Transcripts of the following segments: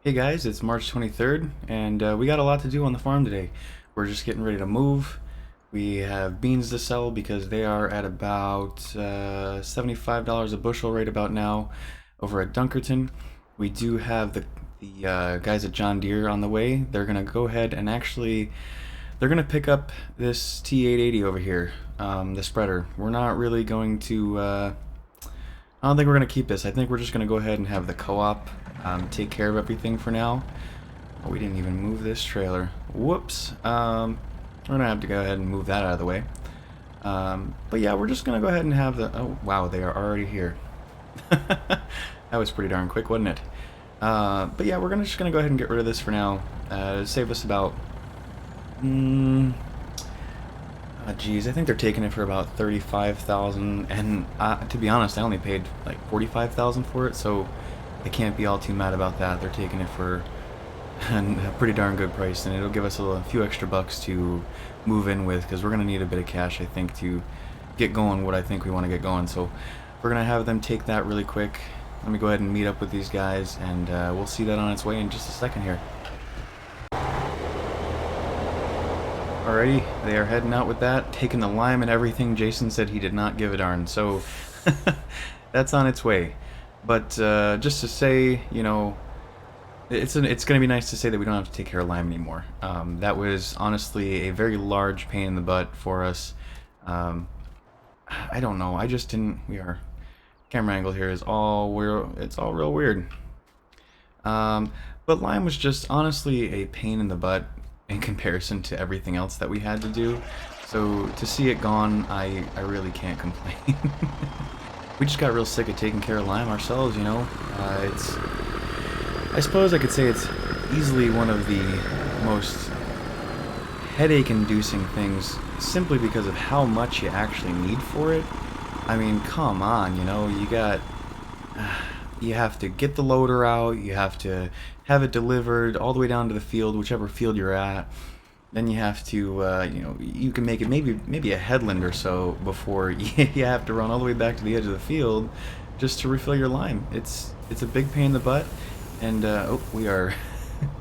Hey guys, it's March 23rd, and we got a lot to do on the farm today. We're just getting ready to move. We have beans to sell because they are at about $75 a bushel right about now over at Dunkerton. We do have the guys at John Deere on the way. They're gonna go ahead and they're gonna pick up this T880 over here, the spreader. We're not really going to. I don't think we're gonna keep this. I think we're just gonna go ahead and have the co-op take care of everything for now. Oh, we didn't even move this trailer. Whoops. We're gonna have to go ahead and move that out of the way. But yeah, we're just gonna go ahead and have the. Oh wow, they are already here. That was pretty darn quick, wasn't it? But yeah, we're just gonna go ahead and get rid of this for now. Save us about. Geez, I think they're taking it for about 35,000, and to be honest, I only paid like 45,000 for it, so they can't be all too mad about that. They're taking it for a pretty darn good price, and it'll give us a few extra bucks to move in with, because we're gonna need a bit of cash, I think, to get going what I think we want to get going. So we're gonna have them take that really quick. Let me go ahead and meet up with these guys, and we'll see that on its way in just a second here. Alrighty, they are heading out with that, taking the lime and everything. Jason said he did not give a darn, so that's on its way. But just to say, you know, it's going to be nice to say that we don't have to take care of lime anymore. That was honestly a very large pain in the butt for us. I don't know, I just didn't. Camera angle here is it's all real weird. But lime was just honestly a pain in the butt in comparison to everything else that we had to do. So to see it gone, I really can't complain. We just got real sick of taking care of lime ourselves, you know. I suppose I could say it's easily one of the most headache-inducing things, simply because of how much you actually need for it. I mean, come on, you know, you have to get the loader out, you have to have it delivered all the way down to the field, whichever field you're at. Then you have to, you know, you can make it maybe a headland or so before you have to run all the way back to the edge of the field just to refill your lime. It's a big pain in the butt, and oh, we are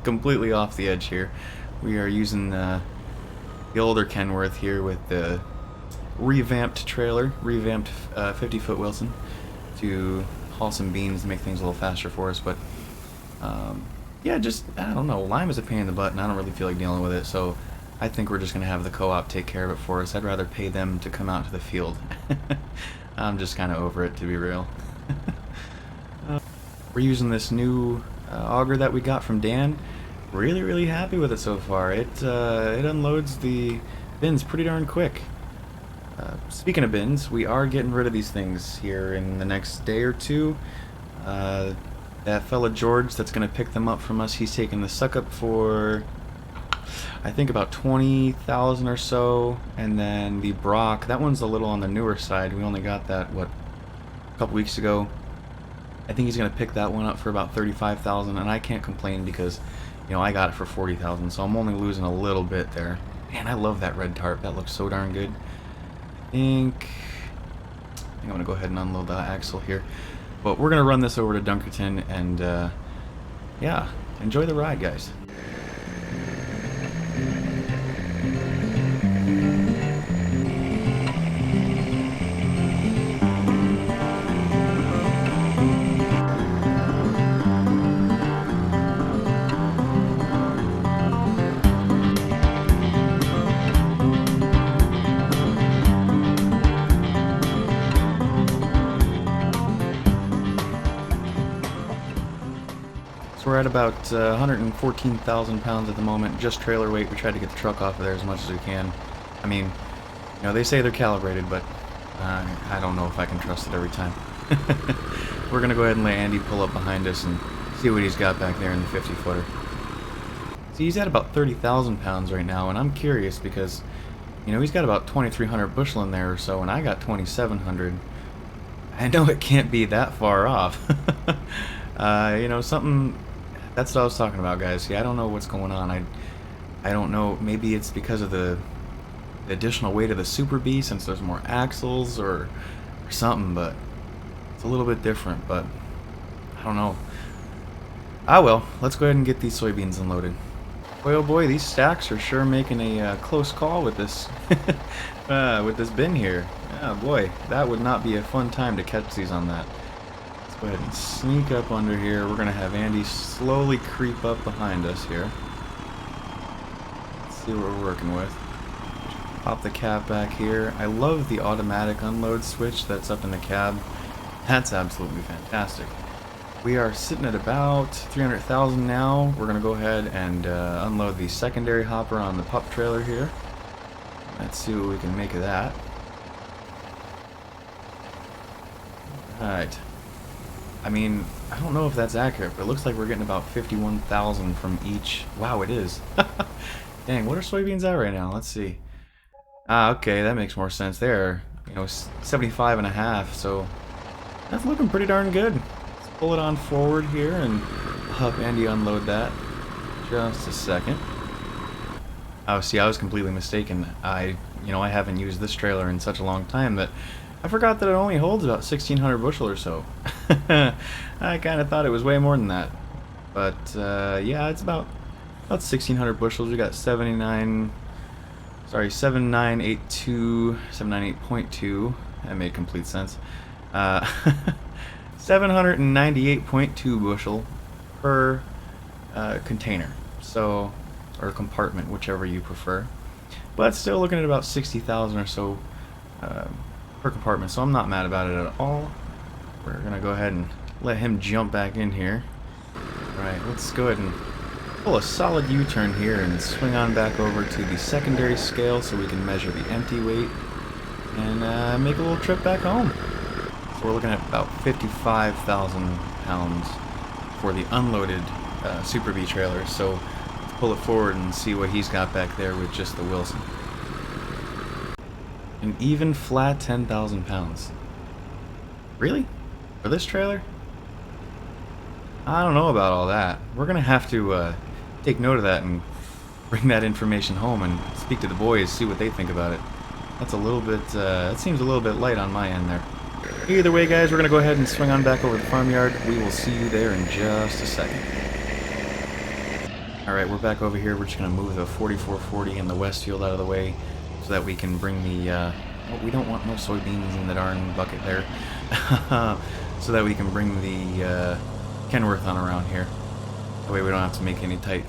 completely off the edge here. We are using the older Kenworth here with the revamped trailer, revamped 50-foot Wilson to haul some beans to make things a little faster for us. But yeah, just, I don't know, lime is a pain in the butt, and I don't really feel like dealing with it, so I think we're just going to have the co-op take care of it for us. I'd rather pay them to come out to the field. I'm just kind of over it, to be real. We're using this new auger that we got from Dan. Really happy with it so far. It unloads the bins pretty darn quick. Speaking of bins, we are getting rid of these things here in the next day or two. That fella George that's going to pick them up from us, he's taking the suck up for, I think, about 20,000 or so. And then the Brock, that one's a little on the newer side. We only got that, what, a couple weeks ago. I think he's going to pick that one up for about 35,000, and I can't complain because, you know, I got it for 40,000, so I'm only losing a little bit there. Man, I love that red tarp. That looks so darn good. I think I'm going to go ahead and unload the axle here. But we're going to run this over to Dunkerton, and yeah, enjoy the ride, guys. So we're at about 114,000 pounds at the moment, just trailer weight. We tried to get the truck off of there as much as we can. I mean, you know, they say they're calibrated, but I don't know if I can trust it every time. We're going to go ahead and let Andy pull up behind us and see what he's got back there in the 50-footer. See, he's at about 30,000 pounds right now, and I'm curious because, you know, he's got about 2,300 bushel in there or so, and I got 2,700. I know it can't be that far off. You know, something. That's what I was talking about, guys. See, I don't know what's going on. I don't know. Maybe it's because of the additional weight of the Super Bee, since there's more axles, or something. But it's a little bit different. But I don't know. Ah well, let's go ahead and get these soybeans unloaded. Boy oh boy, these stacks are sure making a close call with this with this bin here. Oh boy, that would not be a fun time to catch these on that. Let's go ahead and sneak up under here. We're gonna have Andy slowly creep up behind us here. Let's see what we're working with. Pop the cab back here. I love the automatic unload switch that's up in the cab. That's absolutely fantastic. We are sitting at about 300,000 now. We're going to go ahead and unload the secondary hopper on the pup trailer here. Let's see what we can make of that. Alright. I mean, I don't know if that's accurate, but it looks like we're getting about 51,000 from each. Wow, it is. Dang, what are soybeans at right now? Let's see. Ah, okay, that makes more sense there. You know, 75 and a half, so that's looking pretty darn good. Pull it on forward here and help Andy unload that. Just a second. Oh, see, I was completely mistaken. I haven't used this trailer in such a long time that I forgot that it only holds about 1,600 bushel or so. I kind of thought it was way more than that. But, yeah, it's about 1,600 bushels. We got 7982, that made complete sense. 798.2 bushel per container, so, or compartment, whichever you prefer. But still looking at about 60,000 or so per compartment, so I'm not mad about it at all. We're gonna go ahead and let him jump back in here. Right, let's go ahead and pull a solid U-turn here and swing on back over to the secondary scale so we can measure the empty weight and make a little trip back home. We're looking at about 55,000 pounds for the unloaded Super B trailer. So let's pull it forward and see what he's got back there with just the Wilson. An even flat 10,000 pounds. Really? For this trailer? I don't know about all that. We're gonna have to take note of that and bring that information home and speak to the boys, see what they think about it. That's a little bit, that seems a little bit light on my end there. Either way, guys, we're going to go ahead and swing on back over the farmyard. We will see you there in just a second. Alright, we're back over here. We're just going to move the 4440 and the west field out of the way so that we can bring the, well, we don't want no soybeans in the darn bucket there. So that we can bring the Kenworth on around here. That way we don't have to make any tight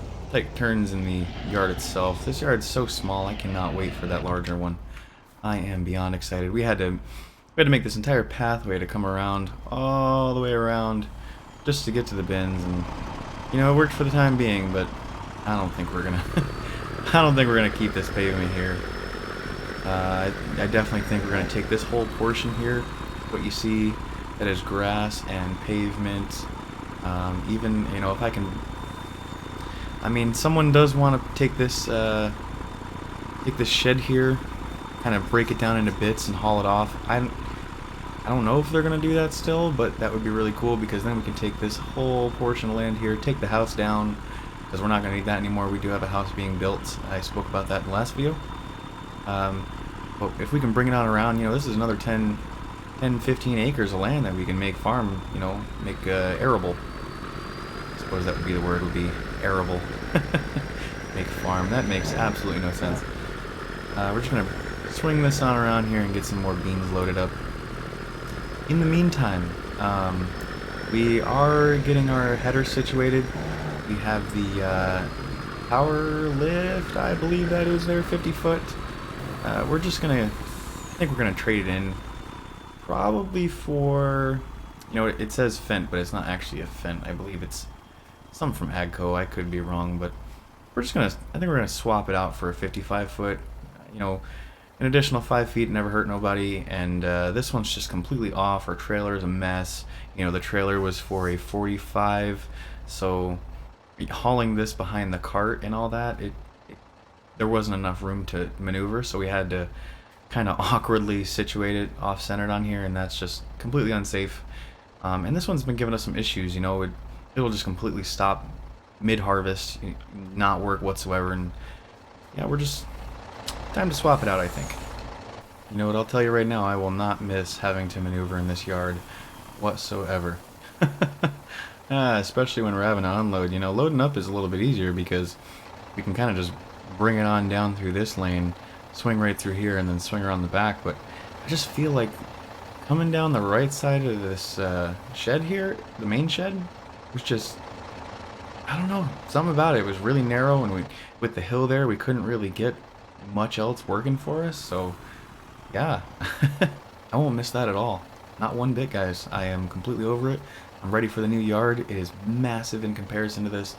turns in the yard itself. This yard's so small, I cannot wait for that larger one. I am beyond excited. We had to make this entire pathway to come around, all the way around, just to get to the bins, and you know, it worked for the time being, but I don't think we're gonna keep this pavement here. I definitely think we're gonna take this whole portion here, what you see that is grass and pavement. Even, you know, if I can, I mean, someone does want to take this shed here, kind of break it down into bits and haul it off. I don't know if they're going to do that still, but that would be really cool, because then we can take this whole portion of land here, take the house down, because we're not going to need that anymore. We do have a house being built. I spoke about that in the last video. But if we can bring it on around, you know, this is another 10, 15 acres of land that we can make farm, you know, make arable. I suppose that would be the word, would be arable. Make farm. That makes absolutely no sense. We're just going to swing this on around here and get some more beans loaded up. In the meantime, we are getting our header situated. We have the power lift, I believe that is there, 50 foot. We're just gonna, I think we're gonna trade it in, probably for, you know, it says Fent, but it's not actually a Fent. I believe it's something from Agco. I could be wrong, but we're just gonna, I think we're gonna swap it out for a 55 foot. You know, an additional 5 feet, never hurt nobody, and this one's just completely off. Our trailer is a mess. You know, the trailer was for a 45, so hauling this behind the cart and all that, there wasn't enough room to maneuver, so we had to kind of awkwardly situate it off-centered on here, and that's just completely unsafe. And this one's been giving us some issues. You know, it'll just completely stop mid-harvest, not work whatsoever, and yeah, we're just time to swap it out, I think. You know what, I'll tell you right now, I will not miss having to maneuver in this yard whatsoever. Especially when we're having to unload. You know, loading up is a little bit easier because we can kind of just bring it on down through this lane, swing right through here, and then swing around the back. But I just feel like coming down the right side of this shed here, the main shed, was just, I don't know, something about it was really narrow, and with the hill there, we couldn't really get much else working for us. So yeah, I won't miss that at all. Not one bit, guys. I am completely over it. I'm ready for the new yard. It is massive in comparison to this,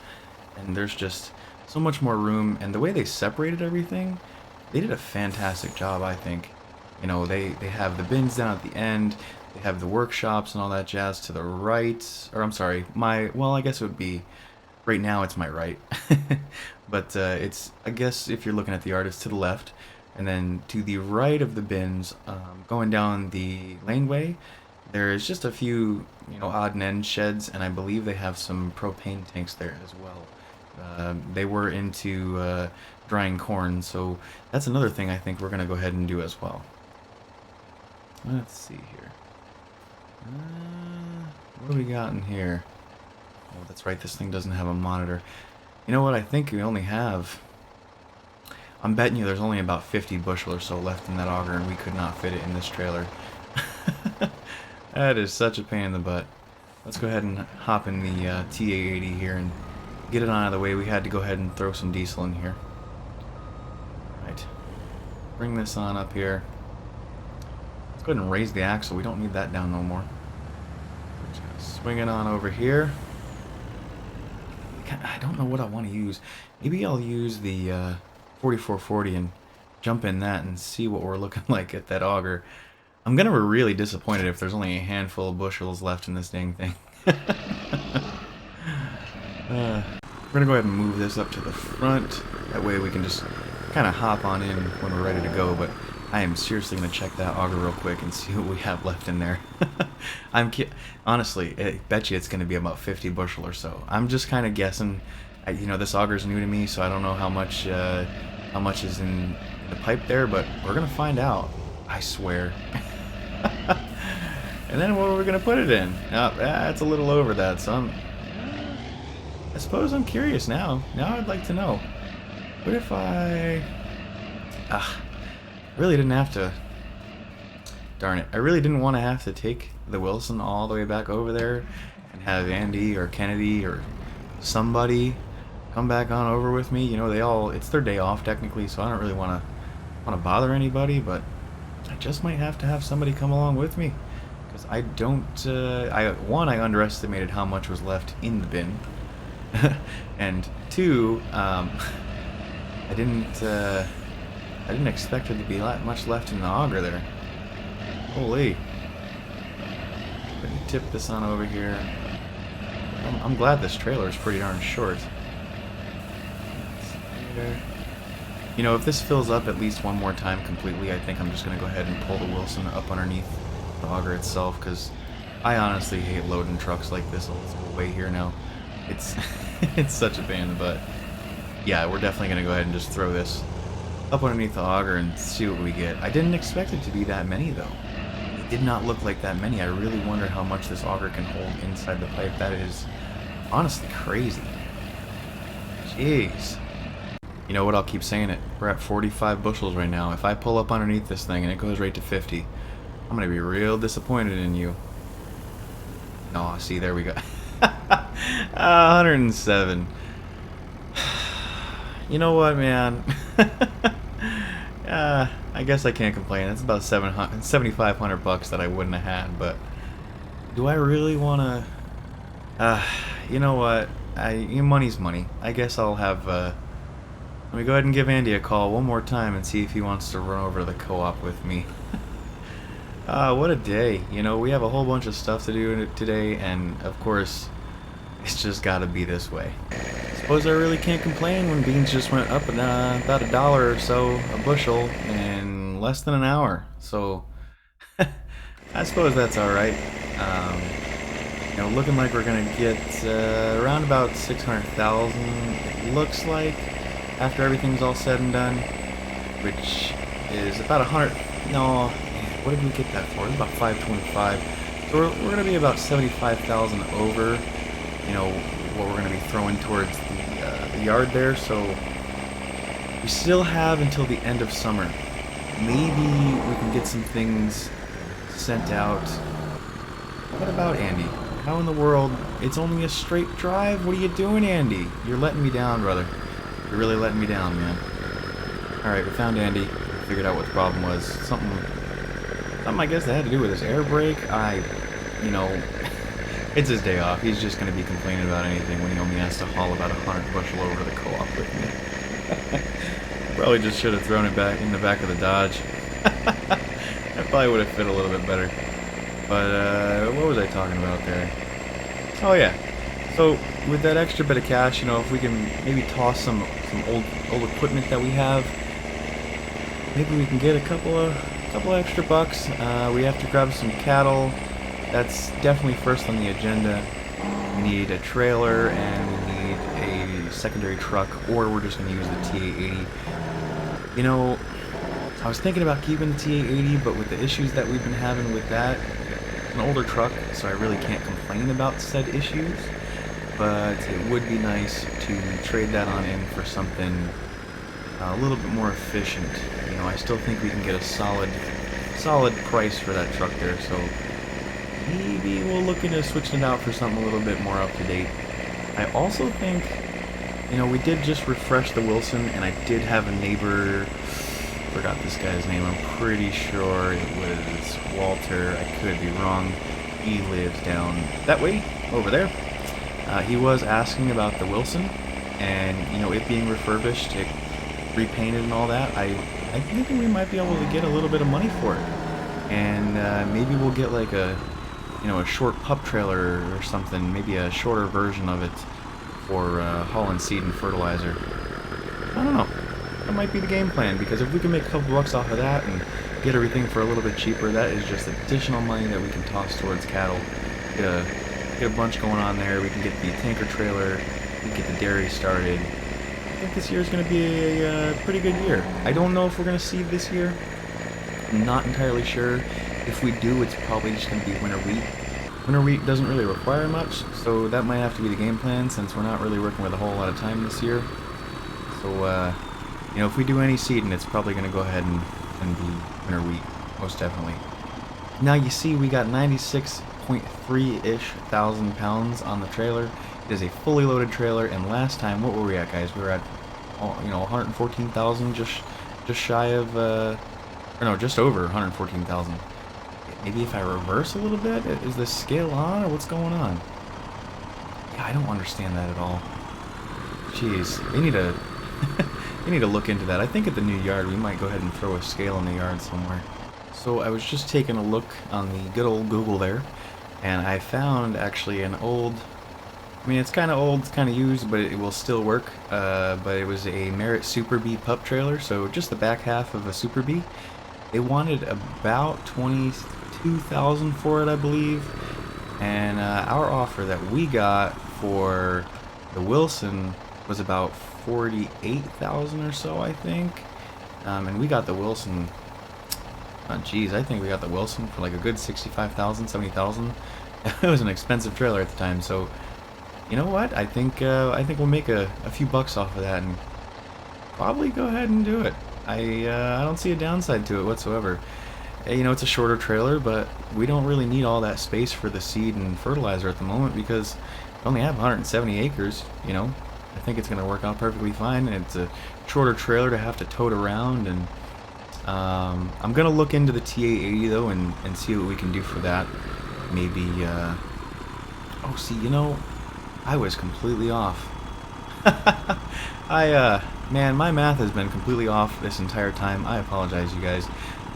and there's just so much more room. And the way they separated everything, they did a fantastic job, I think. You know, they have the bins down at the end, they have the workshops and all that jazz to the right, or I'm sorry, well, I guess it would be, right now it's my right. But it's, I guess if you're looking at the yard, it's to the left. And then to the right of the bins, going down the laneway, there is just a few, you know, odd and end sheds, and I believe they have some propane tanks there as well. They were into drying corn, so that's another thing I think we're going to go ahead and do as well. Let's see here. What do we got in here? Oh, that's right, this thing doesn't have a monitor. You know what, I think we only have... I'm betting you there's only about 50 bushel or so left in that auger, and we could not fit it in this trailer. That is such a pain in the butt. Let's go ahead and hop in the TA80 here and get it on out of the way. We had to go ahead and throw some diesel in here. Right. Bring this on up here. Let's go ahead and raise the axle. We don't need that down no more. We're just going to swing it on over here. I don't know what I want to use. Maybe I'll use the 4440 and jump in that and see what we're looking like at that auger. I'm gonna be really disappointed if there's only a handful of bushels left in this dang thing. We're gonna go ahead and move this up to the front. That way we can just kind of hop on in when we're ready to go. But I am seriously gonna check that auger real quick and see what we have left in there. Honestly, I bet you it's gonna be about 50 bushel or so. I'm just kind of guessing. You know, this auger's new to me, so I don't know how much is in the pipe there, but we're gonna find out. I swear. And then what are we gonna put it in? That's a little over that, so I suppose I'm curious now. Now I'd like to know. What if I... really didn't have to... Darn it. I really didn't want to have to take the Wilson all the way back over there and have Andy or Kennedy or somebody come back on over with me. You know, it's their day off technically, so I don't really want to bother anybody, but I just might have to have somebody come along with me, because I don't, I underestimated how much was left in the bin, and two, I didn't expect there to be that much left in the auger there. Holy. Let me tip this on over here. I'm glad this trailer is pretty darn short. You know, if this fills up at least one more time completely, I think I'm just going to go ahead and pull the Wilson up underneath the auger itself, because I honestly hate loading trucks like this all the way here now. It's it's such a pain in the butt. Yeah, we're definitely going to go ahead and just throw this up underneath the auger and see what we get. I didn't expect it to be that many, though. It did not look like that many. I really wonder how much this auger can hold inside the pipe. That is honestly crazy. Jeez. You know what, I'll keep saying it. We're at 45 bushels right now. If I pull up underneath this thing and it goes right to 50, I'm going to be real disappointed in you. No, see, there we go. 107. You know what, man? I guess I can't complain. It's about 7,500 bucks that I wouldn't have had, but do I really want to... you know what? Money's money. I guess I'll have... Let me go ahead and give Andy a call one more time and see if he wants to run over to the co-op with me. What a day. You know, we have a whole bunch of stuff to do today, and of course, it's just gotta be this way. Suppose I really can't complain when beans just went up about $1 or so a bushel in less than an hour. So, I suppose that's alright. You know, looking like we're gonna get around about 600,000, it looks like, after everything's all said and done, which is about 100. No, what did we get that for? It's about 525. So we're going to be about 75,000 over you know, what we're going to be throwing towards the yard there. So we still have until the end of summer. Maybe we can get some things sent out. What about Andy? How in the world? It's only a straight drive? What are you doing, Andy? You're letting me down, brother. You're really letting me down, man. Alright, we found Andy. Figured out what the problem was. Something I guess that had to do with his air brake. You know, it's his day off. He's just going to be complaining about anything when he only has to haul about 100 bushel over to the co-op with me. Probably just should have thrown it back in the back of the Dodge. That probably would have fit a little bit better. But, what was I talking about there? Oh, yeah. So, with that extra bit of cash, you know, if we can maybe toss some old equipment that we have, maybe we can get a couple extra bucks. We have to grab some cattle. That's definitely first on the agenda. We need a trailer and we need a secondary truck, or we're just going to use the TA80. You know, I was thinking about keeping the TA80, but with the issues that we've been having with that, it's an older truck, so I really can't complain about said issues. But it would be nice to trade that on in for something a little bit more efficient. You know, I still think we can get a solid price for that truck there, so maybe we'll look into switching it out for something a little bit more up to date. I also think, you know, we did just refresh the Wilson, and I did have a neighbor, forgot this guy's name, I'm pretty sure it was Walter, I could be wrong. He lives down that way, over there. He was asking about the Wilson, and, you know, it being refurbished, it repainted and all that. I think we might be able to get a little bit of money for it, and maybe we'll get like a short pup trailer or something, maybe a shorter version of it for hauling seed and fertilizer. I don't know. That might be the game plan, because if we can make a couple bucks off of that and get everything for a little bit cheaper, that is just additional money that we can toss towards cattle. Get a bunch going on there. We can get the tanker trailer. We can get the dairy started. I think this year is going to be a pretty good year. I don't know if we're going to seed this year. I'm not entirely sure. If we do, it's probably just going to be winter wheat. Winter wheat doesn't really require much, so that might have to be the game plan, since we're not really working with a whole lot of time this year. So, you know, if we do any seeding, it's probably going to go ahead and be winter wheat, most definitely. Now you see we got 96.3-ish thousand pounds on the trailer. It is a fully loaded trailer, and last time, what were we at, guys? We were at, you know, 114,000, just shy of, or no, just over 114,000. Maybe if I reverse a little bit, is this scale on, or what's going on? Yeah, I don't understand that at all. Jeez, they need to, they need to look into that. I think at the new yard, we might go ahead and throw a scale in the yard somewhere. So I was just taking a look on the good old Google there, and I found actually an old, I mean, it's kind of old, it's kind of used, but it will still work. But it was a Merit Super Bee pup trailer, so just the back half of a Super Bee. They wanted about 22,000 for it, I believe. And our offer that we got for the Wilson was about 48,000 or so, I think. And we got the Wilson. Geez, I think we got the Wilson for like a good 65,000, 70,000. It was an expensive trailer at the time, so. You know what? I think we'll make a few bucks off of that and probably go ahead and do it. I don't see a downside to it whatsoever. You know, it's a shorter trailer, but we don't really need all that space for the seed and fertilizer at the moment because we only have 170 acres. You know, I think it's going to work out perfectly fine. And it's a shorter trailer to have to tote around, and I'm going to look into the TA80 though and see what we can do for that. Maybe. Oh, see, you know. I was completely off. Man, my math has been completely off this entire time. I apologize, you guys.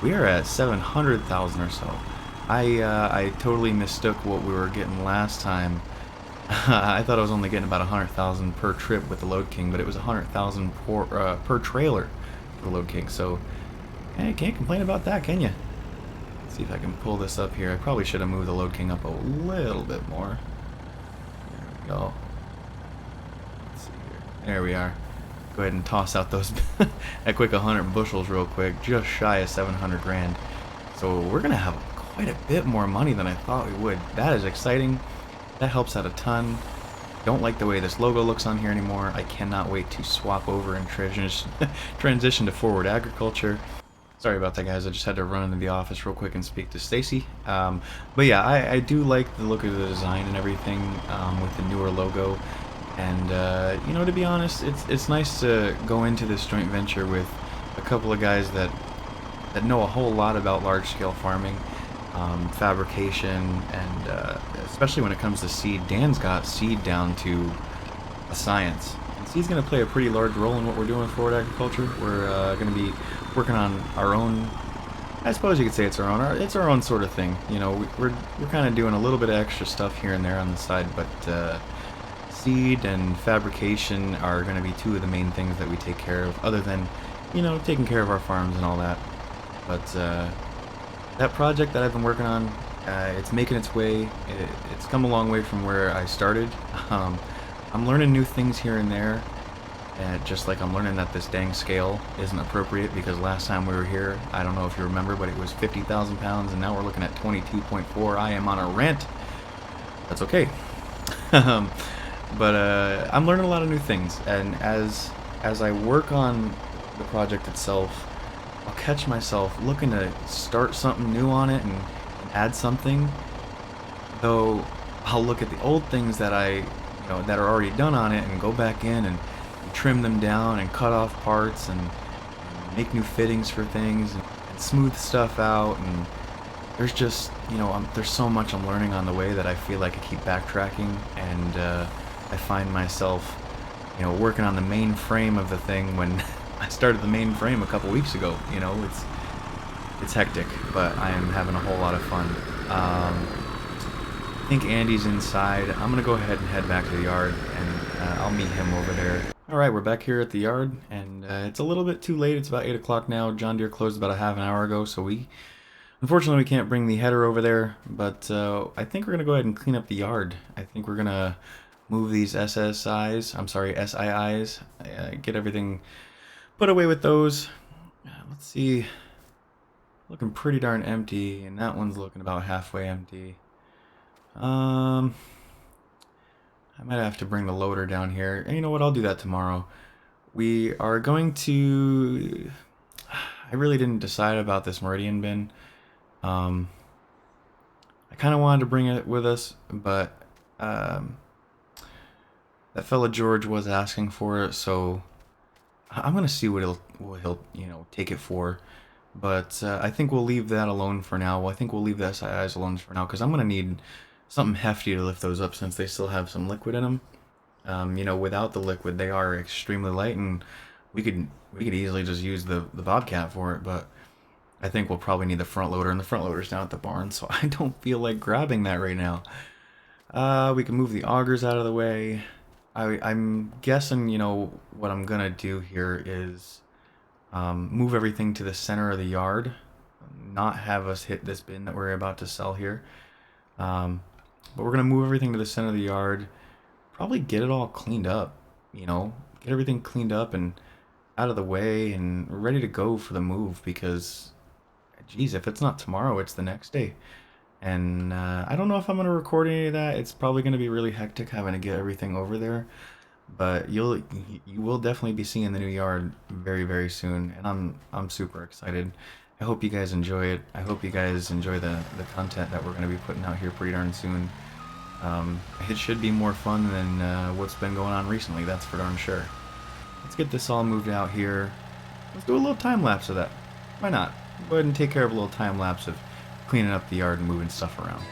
We are at 700,000 or so. I totally mistook what we were getting last time. I thought I was only getting about 100,000 per trip with the Load King, but it was 100,000 per trailer for the Load King. So, hey, can't complain about that, can you? Let's see if I can pull this up here. I probably should have moved the Load King up a little bit more. Go. Let's see here. There we are. Go ahead and toss out those that quick 100 bushels real quick, just shy of 700 grand. So we're gonna have quite a bit more money than I thought we would. That is exciting. That helps out a ton. don't like the way this logo looks on here anymore. I cannot wait to swap over and transition to forward agriculture. Sorry about that, guys. I just had to run into the office real quick and speak to Stacy. But yeah, I do like the look of the design and everything with the newer logo. And you know, to be honest, it's nice to go into this joint venture with a couple of guys that know a whole lot about large-scale farming, fabrication, and especially when it comes to seed. Dan's got seed down to a science. And seed's going to play a pretty large role in what we're doing with forward agriculture. We're going to be working on our own. I suppose you could say it's our own sort of thing. You know, we're kind of doing a little bit of extra stuff here and there on the side, but seed and fabrication are going to be two of the main things that we take care of, other than, you know, taking care of our farms and all that. But that project that I've been working on, it's making its way. It's come a long way from where I started. I'm learning new things here and there, just like I'm learning that this dang scale isn't appropriate, because last time we were here, I don't know if you remember, but it was 50,000 pounds, and now we're looking at 22.4. I am on a rant. That's okay. But I'm learning a lot of new things, and as I work on the project itself, I'll catch myself looking to start something new on it and add something. Though I'll look at the old things that that are already done on it and go back in and trim them down and cut off parts and make new fittings for things and smooth stuff out. And there's just, there's so much I'm learning on the way that I feel like I keep backtracking, and I find myself, working on the main frame of the thing when I started the main frame a couple weeks ago. It's hectic, but I am having a whole lot of fun. I think Andy's inside. I'm gonna go ahead and head back to the yard, and I'll meet him over there. Alright, we're back here at the yard, and it's a little bit too late. It's about 8 o'clock now. John Deere closed about a half an hour ago, so unfortunately we can't bring the header over there, but I think we're gonna go ahead and clean up the yard. I think we're gonna move these SIIs, get everything put away with those. Let's see, looking pretty darn empty, and that one's looking about halfway empty. I might have to bring the loader down here, and you know what, I'll do that tomorrow. We are going to, I really didn't decide about this Meridian bin. I kind of wanted to bring it with us, but that fella George was asking for it, so I'm gonna see what he'll take it for. But I think we'll leave that alone for now. I think we'll leave the SIIs alone for now, because I'm gonna need something hefty to lift those up, since they still have some liquid in them. Without the liquid, they are extremely light, and we could easily just use the Bobcat for it. But I think we'll probably need the front loader, and the front loader's down at the barn, so I don't feel like grabbing that right now. We can move the augers out of the way. I'm guessing, what I'm gonna do here is move everything to the center of the yard, not have us hit this bin that we're about to sell here. But we're gonna move everything to the center of the yard, probably get it all cleaned up, get everything cleaned up and out of the way and ready to go for the move, because geez, if it's not tomorrow, it's the next day. And I don't know if I'm going to record any of that. It's probably going to be really hectic having to get everything over there. But you will definitely be seeing the new yard very, very soon. And I'm super excited. I hope you guys enjoy it. I hope you guys enjoy the content that we're going to be putting out here pretty darn soon. It should be more fun than what's been going on recently, that's for darn sure. Let's get this all moved out here. Let's do a little time lapse of that. Why not? Go ahead and take care of a little time lapse of cleaning up the yard and moving stuff around.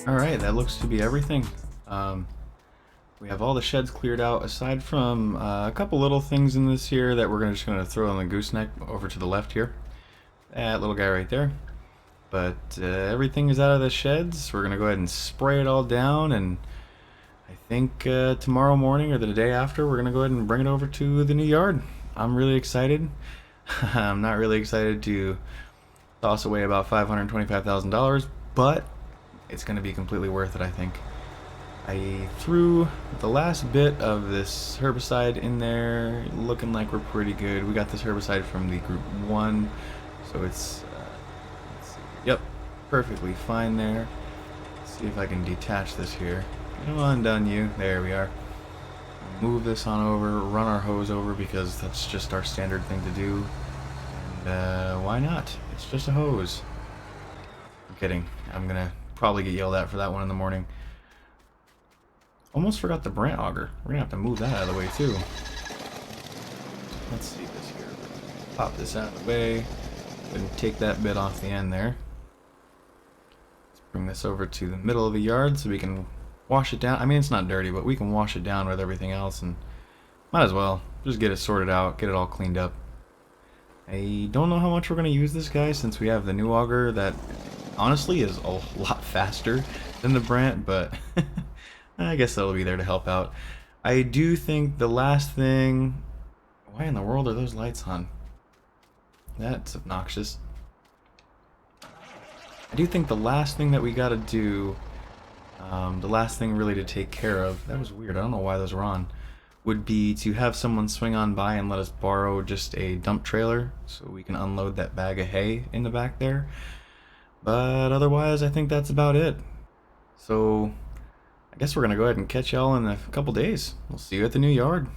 Alright, that looks to be everything. Um, we have all the sheds cleared out, aside from a couple little things in this here that we're just going to throw on the gooseneck over to the left here. That little guy right there. But everything is out of the sheds. We're going to go ahead and spray it all down, and I think tomorrow morning or the day after, we're going to go ahead and bring it over to the new yard. I'm really excited. I'm not really excited to toss away about $525,000, but it's going to be completely worth it, I think. I threw the last bit of this herbicide in there, looking like we're pretty good. We got this herbicide from the group 1, so it's, let's see. Yep, perfectly fine there. Let's see if I can detach this here. Come on, done you. There we are. Move this on over, run our hose over, because that's just our standard thing to do. And why not? It's just a hose. I'm kidding. I'm gonna probably get yelled at for that one in the morning. Almost forgot the brant auger. We're gonna have to move that out of the way too. Let's see this here. Pop this out of the way and take that bit off the end there. Let's bring this over to the middle of the yard so we can wash it down. I mean, it's not dirty, but we can wash it down with everything else, and might as well just get it sorted out, get it all cleaned up. I don't know how much we're gonna use this guy, since we have the new auger that honestly is a lot faster than the brant, but I guess that'll be there to help out. I do think the last thing... Why in the world are those lights on? That's obnoxious. I do think the last thing that we gotta do, the last thing really to take care of, that was weird, I don't know why those were on, would be to have someone swing on by and let us borrow just a dump trailer so we can unload that bag of hay in the back there. But otherwise, I think that's about it. So I guess we're gonna go ahead and catch y'all in a couple days. We'll see you at the new yard.